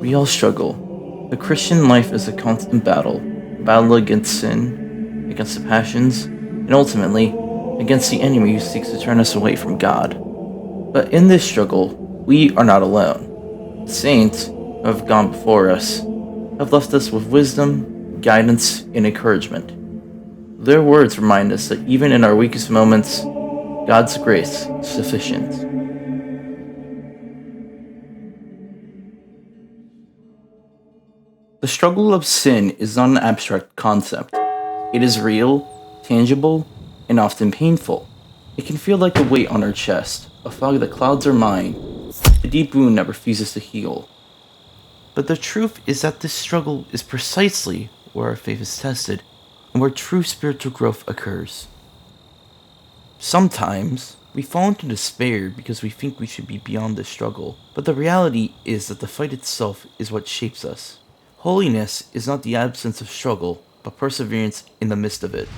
We all struggle. The Christian life is a constant battle against sin, against the passions, and ultimately, against the enemy who seeks to turn us away from God. But in this struggle, we are not alone. Saints who have gone before us have left us with wisdom, guidance, and encouragement. Their words remind us that even in our weakest moments, God's grace is sufficient. The struggle of sin is not an abstract concept. It is real, tangible, and often painful. It can feel like a weight on our chest, a fog that clouds our mind, a deep wound that refuses to heal. But the truth is that this struggle is precisely where our faith is tested and where true spiritual growth occurs. Sometimes, we fall into despair because we think we should be beyond this struggle, but the reality is that the fight itself is what shapes us. Holiness is not the absence of struggle, but perseverance in the midst of it.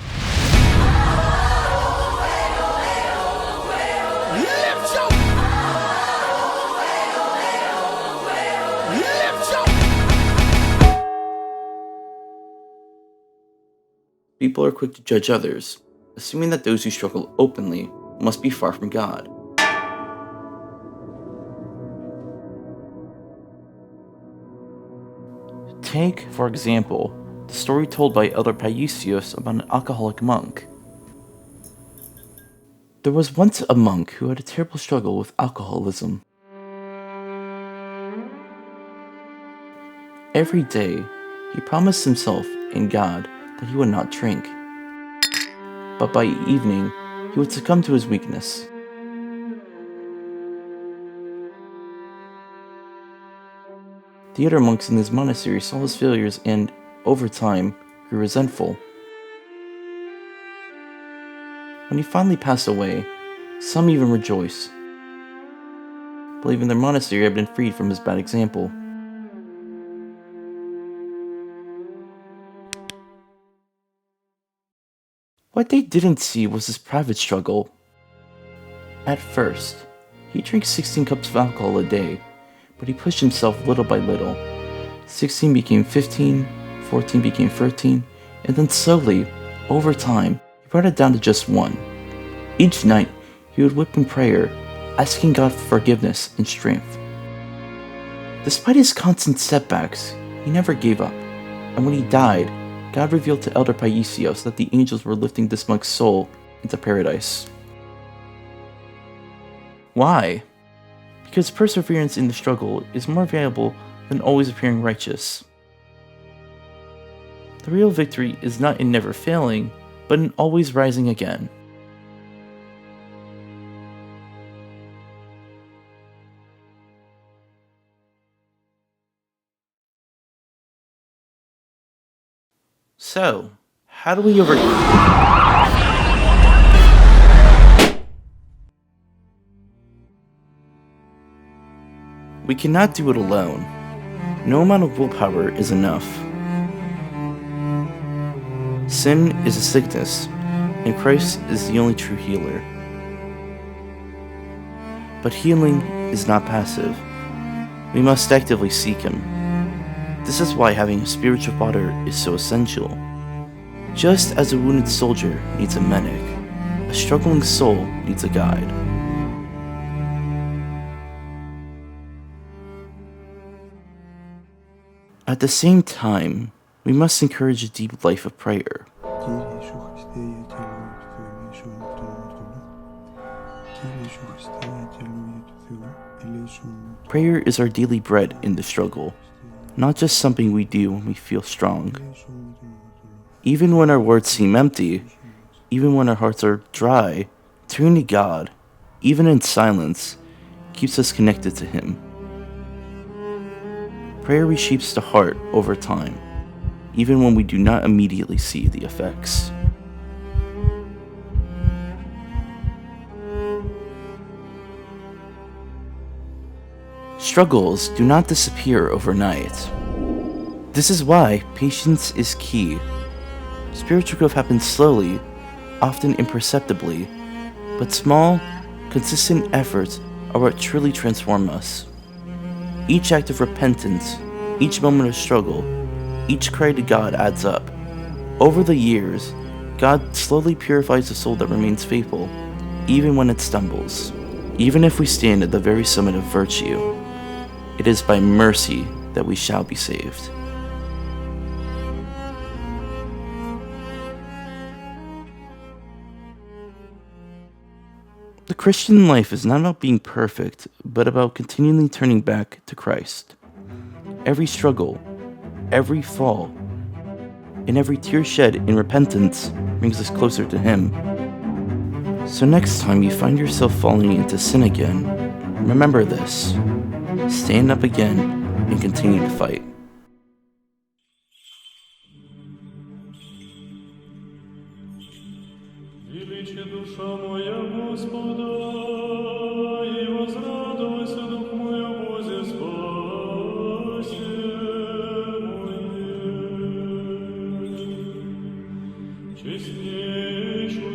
People are quick to judge others, assuming that those who struggle openly must be far from God. Take, for example, the story told by Elder Paisios about an alcoholic monk. There was once a monk who had a terrible struggle with alcoholism. Every day, he promised himself and God that he would not drink. But by evening, he would succumb to his weakness. The other monks in his monastery saw his failures and, over time, grew resentful. When he finally passed away, some even rejoiced, believing their monastery had been freed from his bad example. What they didn't see was his private struggle. At first, he drank 16 cups of alcohol a day, but he pushed himself little by little. 16 became 15, 14 became 13, and then slowly, over time, he brought it down to just 1. Each night, he would whip in prayer, asking God for forgiveness and strength. Despite his constant setbacks, he never gave up, and when he died, God revealed to Elder Paisios that the angels were lifting this monk's soul into paradise. Why? Because perseverance in the struggle is more valuable than always appearing righteous. The real victory is not in never failing, but in always rising again. So, how do we We cannot do it alone. No amount of willpower is enough. Sin is a sickness, and Christ is the only true healer. But healing is not passive. We must actively seek Him. This is why having a spiritual father is so essential. Just as a wounded soldier needs a medic, a struggling soul needs a guide. At the same time, we must encourage a deep life of prayer. Prayer is our daily bread in the struggle, not just something we do when we feel strong. Even when our words seem empty, even when our hearts are dry, turning to God, even in silence, keeps us connected to Him. Prayer reshapes the heart over time, even when we do not immediately see the effects. Struggles do not disappear overnight. This is why patience is key. Spiritual growth happens slowly, often imperceptibly, but small, consistent efforts are what truly transform us. Each act of repentance, Each moment of struggle, each cry to God adds up. Over the years, God slowly purifies the soul that remains faithful, even when it stumbles. Even if we stand at the very summit of virtue, it is by mercy that we shall be saved. The Christian life is not about being perfect, but about continually turning back to Christ. Every struggle, every fall, and every tear shed in repentance brings us closer to Him. So next time you find yourself falling into sin again, remember this: stand up again and continue to fight. Величи душа моя Господа, и возрадуйся дух мой о Бозе спасе моей. Честнейшую